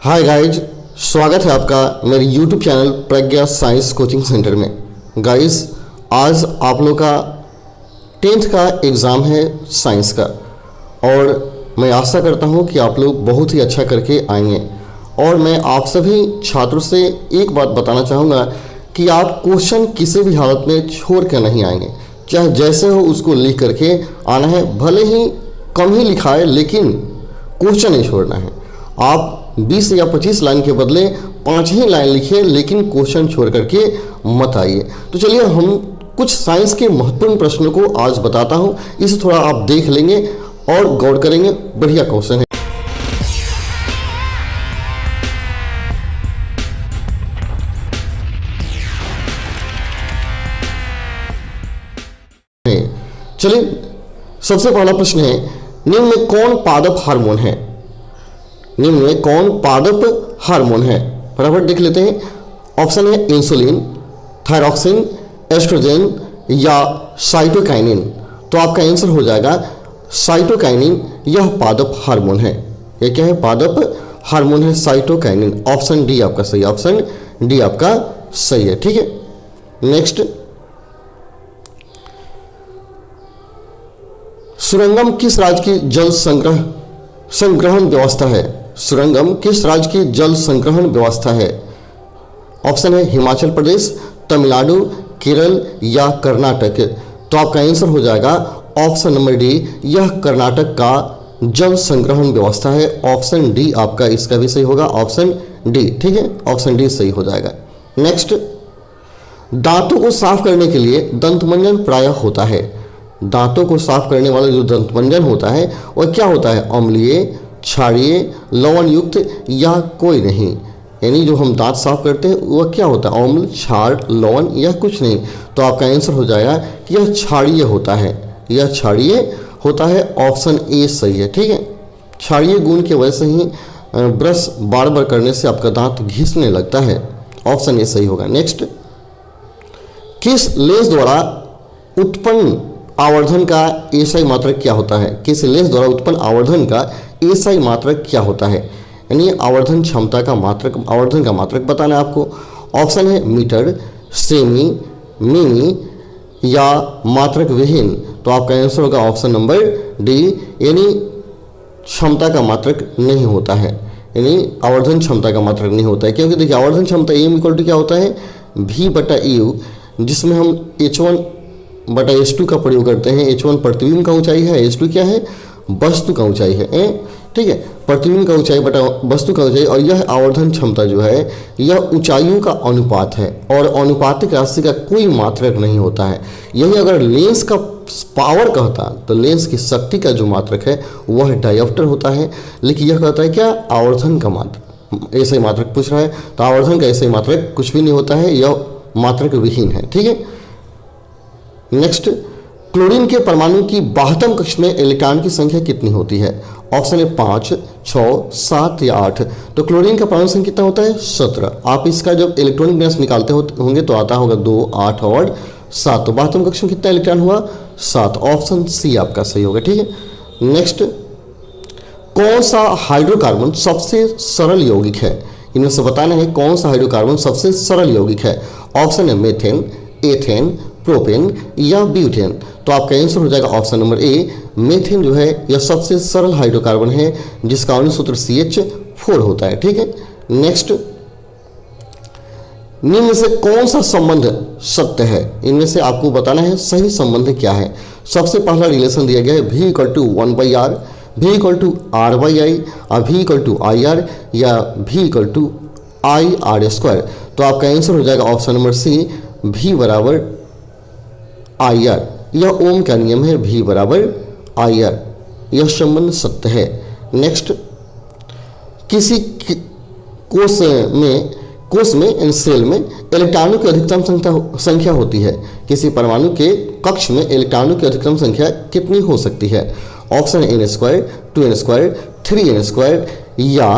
Hi guys, स्वागत है आपका मेरे यूट्यूब चैनल प्रज्ञा साइंस कोचिंग सेंटर में। गाइज, आज आप लोग का 10th का एग्ज़ाम है साइंस का और मैं आशा करता हूँ कि आप लोग बहुत ही अच्छा करके आएंगे। और मैं आप सभी छात्रों से एक बात बताना चाहूँगा कि आप क्वेश्चन किसी भी हालत में छोड़ कर नहीं आएंगे, चाहे जैसे हो उसको लिख करके आना है। भले ही कम ही लिखा है लेकिन क्वेश्चन नहीं छोड़ना है। आप 20 या 25 लाइन के बदले 5 ही लाइन लिखिए, लेकिन क्वेश्चन छोड़ करके मत आइए। तो चलिए हम कुछ साइंस के महत्वपूर्ण प्रश्नों को आज बताता हूं, इसे थोड़ा आप देख लेंगे और गौर करेंगे। बढ़िया क्वेश्चन है। चलिए, सबसे पहला प्रश्न है, निम्न में कौन पादप हार्मोन है? निम्न में कौन पादप हार्मोन है? फटाफट देख लेते हैं। ऑप्शन है इंसुलिन, थायरॉक्सिन, एस्ट्रोजन या साइटोकाइनिन। तो आपका आंसर हो जाएगा साइटोकाइनिन। यह पादप हार्मोन है। यह क्या है? पादप हार्मोन है साइटोकाइनिन। ऑप्शन डी आपका सही, ऑप्शन डी आपका सही है। ठीक है, नेक्स्ट, सुरंगम किस राज्य की जल संग्रहण व्यवस्था है? सुरंगम किस राज्य की जल संग्रहण व्यवस्था है? ऑप्शन है हिमाचल प्रदेश, तमिलनाडु, केरल या कर्नाटक। तो आपका आंसर हो जाएगा ऑप्शन नंबर डी, यह कर्नाटक का जल संग्रहण व्यवस्था है। ऑप्शन डी आपका इसका भी सही होगा, ऑप्शन डी। ठीक है, ऑप्शन डी सही हो जाएगा। नेक्स्ट, दांतों को साफ करने के लिए दंतमंजन प्रायः होता है। दांतों को साफ करने वाला जो दंतमंजन होता है वह क्या होता है? अम्लीय, क्षारीय, लवण युक्त या कोई नहीं। यानी जो हम दांत साफ करते हैं वह क्या होता है? अम्ल, क्षार, लवण या कुछ नहीं। तो आपका आंसर हो जाएगा कि यह क्षारीय होता है। यह क्षारीय होता है। ऑप्शन ए सही है। ठीक है, क्षारीय गुण की वजह से ही ब्रश बार बार करने से आपका दांत घिसने लगता है। ऑप्शन ए सही होगा। नेक्स्ट, किस लेंस द्वारा उत्पन्न आवर्धन का एसआई मात्रक क्या होता है? किस लेंस द्वारा उत्पन्न आवर्धन का एसआई मात्रक क्या होता है? यानी आवर्धन क्षमता का मात्रक, आवर्धन का मात्रक बताना है आपको। ऑप्शन है मीटर, सेमी, मिनी या मात्रक विहीन। तो आपका आंसर होगा ऑप्शन नंबर डी, यानी क्षमता का मात्रक नहीं होता है। यानी आवर्धन क्षमता का मात्रक नहीं होता है, क्योंकि देखिए आवर्धन क्षमता एम इक्वल टू क्या होता है? V बटा यू, जिसमें हम H1 बटा H2 का प्रयोग करते हैं। H1 प्रतिबिंब का ऊंचाई है, H2 क्या है? वस्तु का ऊंचाई है। ठीक है, प्रतिबिंब का ऊंचाई बटा वस्तु का ऊंचाई। और यह आवर्धन क्षमता जो है यह ऊंचाइयों का अनुपात है और अनुपातिक राशि का कोई मात्रक नहीं होता है। यही अगर लेंस का पावर कहता तो लेंस की शक्ति का जो मात्रक है वह डायोप्टर होता है, लेकिन यह कहता है क्या? आवर्धन का मात्रक। ऐसे मात्रक पूछ रहा है तो आवर्धन का ऐसे मात्रक कुछ भी नहीं होता है, यह मात्रक विहीन है। ठीक है, नेक्स्ट, क्लोरीन के परमाणु की बाह्यतम कक्ष में इलेक्ट्रॉन की संख्या कितनी होती है? ऑप्शन है 5, 6, 7 या 8। तो क्लोरीन का परमाणु संख्या कितना होता है? 17। आप इसका जब इलेक्ट्रॉनिक गैस निकालते होंगे तो आता होगा 2, 8 और 7। तो बाह्यतम कक्ष में कितना इलेक्ट्रॉन हुआ? 7। ऑप्शन सी आपका सही होगा। ठीक है, नेक्स्ट, कौन सा हाइड्रोकार्बन सबसे सरल यौगिक है? इनमें से बताना है कौन सा हाइड्रोकार्बन सबसे सरल यौगिक है। ऑप्शन है मेथेन, एथेन, प्रोपेन या ब्यूटेन। तो आपका आंसर हो जाएगा ऑप्शन नंबर ए, मेथेन जो है यह सबसे सरल हाइड्रोकार्बन है, जिसका अणु सूत्र CH4 होता है। ठीक है, नेक्स्ट, निम्न से कौन सा संबंध सत्य है? इनमें से आपको बताना है सही संबंध क्या है। सबसे पहला रिलेशन दिया गया है V = 1/r, V = r/i, V = ir या V = ir²। तो आपका आंसर हो जाएगा ऑप्शन नंबर सी, V बराबर IR। यह ओम का नियम है, V बराबर IR। यह संबंध सत्य है। नेक्स्ट, किसी कोष में सेल में इलेक्ट्रॉनों की अधिकतम संख्या होती है। किसी परमाणु के कक्ष में इलेक्ट्रॉनों की अधिकतम संख्या कितनी हो सकती है? ऑप्शन n², 2n², 3n² या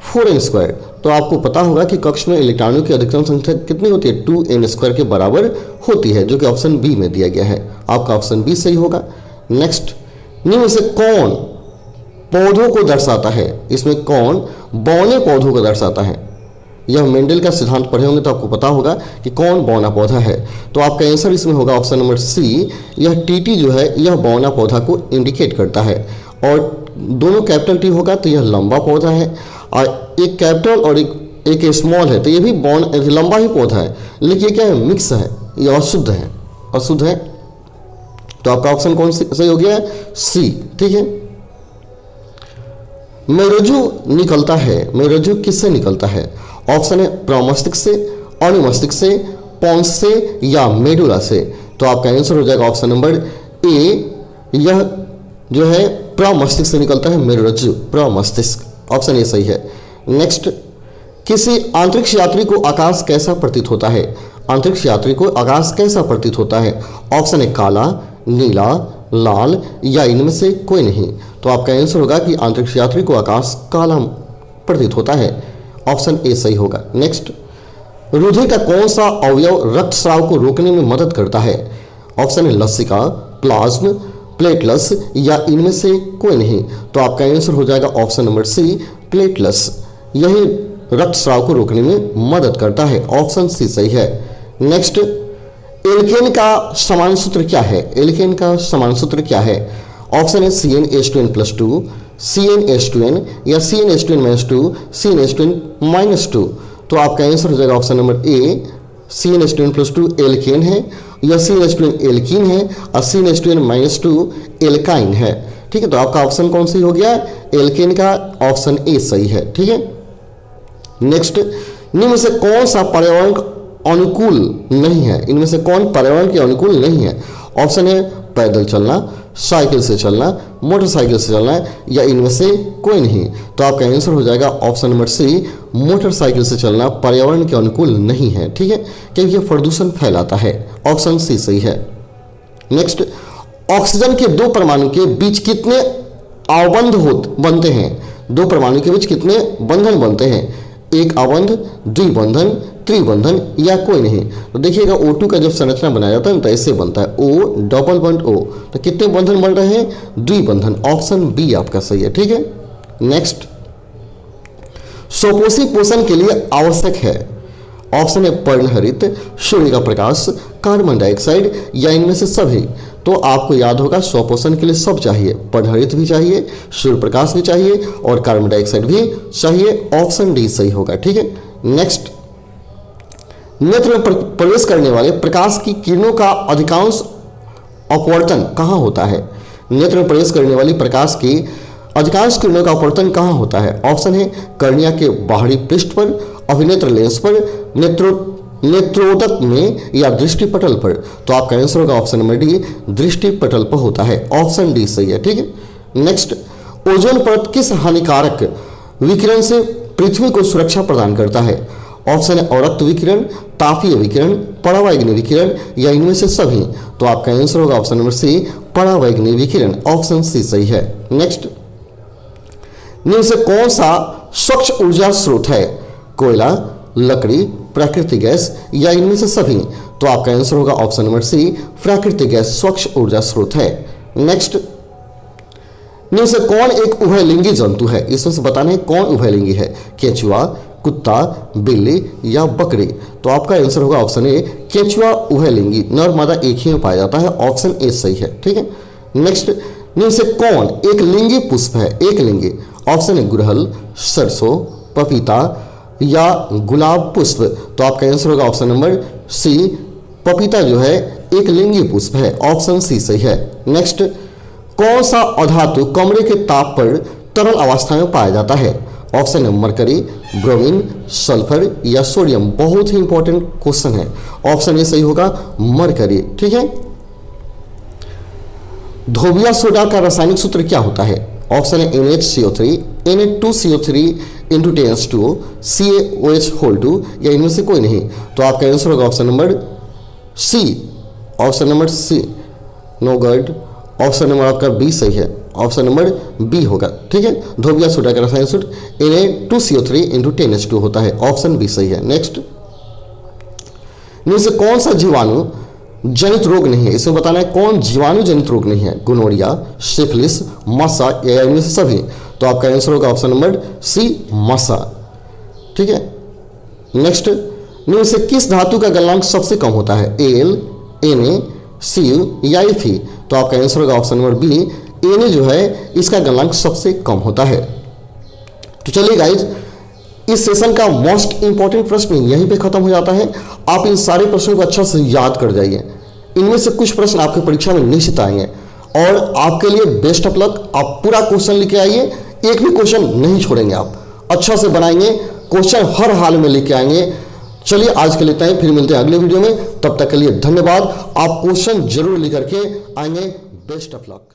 4n²। तो आपको पता होगा कि कक्ष में इलेक्ट्रॉनों की अधिकतम संख्या कितनी होती है? 2n² के बराबर होती है, जो कि ऑप्शन बी में दिया गया है। आपका ऑप्शन बी सही होगा। नेक्स्ट, निम्न से कौन पौधों को दर्शाता है? इसमें कौन बौने पौधों को दर्शाता है? यह मेंडल का सिद्धांत पढ़े होंगे तो आपको पता होगा कि कौन बौना पौधा है। तो आपका आंसर इसमें होगा ऑप्शन नंबर सी। यह टीटी जो है यह बौना पौधा को इंडिकेट करता है, और दोनों कैपिटल टी होगा तो यह लंबा पौधा है, और एक कैपिटल और एक स्मॉल है तो ये भी लंबा ही पौधा है, लेकिन ये क्या है, मिक्स है, ये अशुद्ध है, अशुद्ध है। तो आपका ऑप्शन कौन सही हो गया? सी। ठीक है। मेरुरज्जु निकलता है, मेरुरज्जु किससे निकलता है? ऑप्शन है प्रमस्तिष्क से, अनुमस्तिष्क से, पोन्स से या मेडुला से। तो आपका आंसर हो जाएगा ऑप्शन नंबर ए। यह जो है प्रमस्तिष्क से निकलता है मेरुरज्जु, प्रमस्तिष्क। ऑप्शन ए सही है। नेक्स्ट, किसी अंतरिक्ष यात्री को आकाश कैसा प्रतीत होता है? अंतरिक्ष यात्री को आकाश कैसा प्रतीत होता है? ऑप्शन है काला, नीला, लाल या इनमें से कोई नहीं। तो आपका आंसर होगा कि अंतरिक्ष यात्री को आकाश काला प्रतीत होता है। ऑप्शन ए सही होगा। नेक्स्ट, हृदय का कौन सा अवयव रक्तस्राव को रोकने में मदद करता है? ऑप्शन है लसिका, प्लाज्म, प्लेटलस या इनमें से कोई नहीं। तो आपका आंसर हो जाएगा ऑप्शन नंबर सी, प्लेटलस। यही रक्तस्राव को रोकने में मदद करता है। ऑप्शन सी सही है। नेक्स्ट, एल्केन का समान सूत्र क्या है? एल्केन का समान सूत्र क्या है? ऑप्शन है CnH2n+2, CnH2n या CnH2n-2, CnH2n-2। तो आपका आंसर हो जाएगा option number A, CnH2n+2 alkene है, या CnH2n एल्कीन है, और CnH2n-2 एल्काइन है। ठीक है। तो आपका ऑप्शन कौन सी हो गया? एल्केन का ऑप्शन ए सही है। ठीक है। नेक्स्ट, इनमें से कौन सा पर्यावरण अनुकूल नहीं है? इनमें से कौन पर्यावरण के अनुकूल नहीं है? ऑप्शन है पैदल चलना, साइकिल से चलना, मोटरसाइकिल से चलना या इनमें से कोई नहीं। तो आपका आंसर हो जाएगा ऑप्शन नंबर सी, मोटरसाइकिल से चलना पर्यावरण के अनुकूल नहीं है। ठीक है, क्योंकि यह प्रदूषण फैलाता है। ऑप्शन सी सही है। नेक्स्ट, ऑक्सीजन के दो परमाणु के बीच कितने आवंध बनते हैं? दो परमाणु के बीच कितने बंधन बनते हैं? एक आवंध, द्विबंधन, त्रिबंधन या कोई नहीं। तो देखिएगा O2 का जब संरचना बनाया जाता है ना तो ऐसे बनता है O डबल बॉन्ड O। तो कितने बंधन बन रहे हैं? द्विबंधन। ऑप्शन बी आपका सही है। ठीक है। नेक्स्ट, स्वपोषी पोषण के लिए आवश्यक है? ऑप्शन है पर्णहरित, सूर्य का प्रकाश, कार्बन डाइऑक्साइड या इनमें से सभी। तो आपको याद होगा स्वपोषण के लिए सब चाहिए, पर्णहरित भी चाहिए, सूर्य प्रकाश भी चाहिए और कार्बन डाइऑक्साइड भी चाहिए। ऑप्शन डी सही होगा। ठीक है। नेक्स्ट, नेत्र में प्रवेश करने वाले प्रकाश की किरणों का अधिकांश अपवर्तन कहाँ होता है? नेत्र में प्रवेश करने वाली प्रकाश की अधिकांश किरणों का अपवर्तन कहाँ होता है? ऑप्शन है कर्निया के बाहरी पृष्ठ पर, अभिनेत्र लेंस पर, नेत्रोदक में या दृष्टिपटल पर। तो आपका आंसर होगा ऑप्शन नंबर डी, दृष्टिपटल पर होता है। ऑप्शन डी सही है। ठीक है। नेक्स्ट, ओजोन परत किस हानिकारक विकिरण से पृथ्वी को सुरक्षा प्रदान करता है? ऑप्शन है अवरक्त विकिरण, तापीय विकिरण, परावैंगनी विकिरण या इनमें से सभी। तो आपका आंसर होगा ऑप्शन नंबर सी, परावैंगनी विकिरण। ऑप्शन सी सही है। नेक्स्ट, निम्न से कौन सा स्वच्छ ऊर्जा स्रोत है? कोयला, लकड़ी, प्राकृतिक गैस या इनमें से सभी। तो आपका आंसर होगा ऑप्शन नंबर सी, प्राकृतिक गैस स्वच्छ ऊर्जा स्रोत है। नेक्स्ट, निम्न से कौन एक उभयलिंगी जंतु है? इसमें से बताना है कौन उभयलिंगी है? केंचुआ, कुत्ता, बिल्ली या बकरी। तो आपका आंसर होगा ऑप्शन ए, केंचुआ उभयलिंगी, नर मादा एक ही में पाया जाता है। ऑप्शन ए सही है। ठीक है। नेक्स्ट, निम्न से कौन एक लिंगी पुष्प है? एक लिंगी। ऑप्शन है गुड़हल, सरसों, पपीता या गुलाब पुष्प। तो आपका आंसर होगा ऑप्शन नंबर सी, पपीता जो है एक लिंगी पुष्प है। ऑप्शन सी सही है। नेक्स्ट, कौन सा अधातु कमरे के ताप पर तरल अवस्था में पाया जाता है? ऑप्शन है मरकरी, ब्रोमीन, सल्फर या सोडियम। बहुत ही इंपॉर्टेंट क्वेश्चन है। ऑप्शन ए सही होगा मरकरी। ठीक है। धोबिया सोडा का रासायनिक सूत्र क्या होता है? ऑप्शन है NaCO3, Na2CO3 × 10H2O, CaOH2 या इनमें से कोई नहीं। तो आपका आंसर होगा option number C, option number C, no god. Option number आपका बी सही है। ऑप्शन नंबर बी होगा। ठीक है। धोबिया सोडा का रासायनिक सूत्र Na2CO3 × 10H2 होता है। ऑप्शन बी सही है। नेक्स्ट, इनमें से कौन सा जीवाणु जनित रोग नहीं है। इसमें बताना है कौन जीवाणु जनित रोग नहीं है, गोनोरिया, सिफिलिस, मसा या इनमें से सभी। तो आपका आंसर होगा ऑप्शन नंबर सी, मसा। ठीक है। नेक्स्ट, निम्न से किस धातु का गलनांक सबसे कम होता है, एल, Na, Cu या Fe। तो आपका आंसर होगा ऑप्शन नंबर बी, Na जो है इसका गलनांक सबसे कम होता है। तो चलिए गाइज, इस सेशन का मोस्ट इंपॉर्टेंट प्रश्न यहीं पे खत्म हो जाता है। आप इन सारे प्रश्नों को अच्छा से याद कर जाइए। इनमें से कुछ प्रश्न आपकी परीक्षा में निश्चित आएंगे और आपके लिए बेस्ट ऑफ लक। आप पूरा क्वेश्चन लेके आइए, एक भी क्वेश्चन नहीं छोड़ेंगे, आप अच्छा से बनाएंगे, क्वेश्चन हर हाल में लेके आएंगे। चलिए आज के लिए इतना ही, फिर मिलते हैं अगले वीडियो में। तब तक के लिए धन्यवाद। आप क्वेश्चन जरूर लेकर के आएंगे। Best of luck.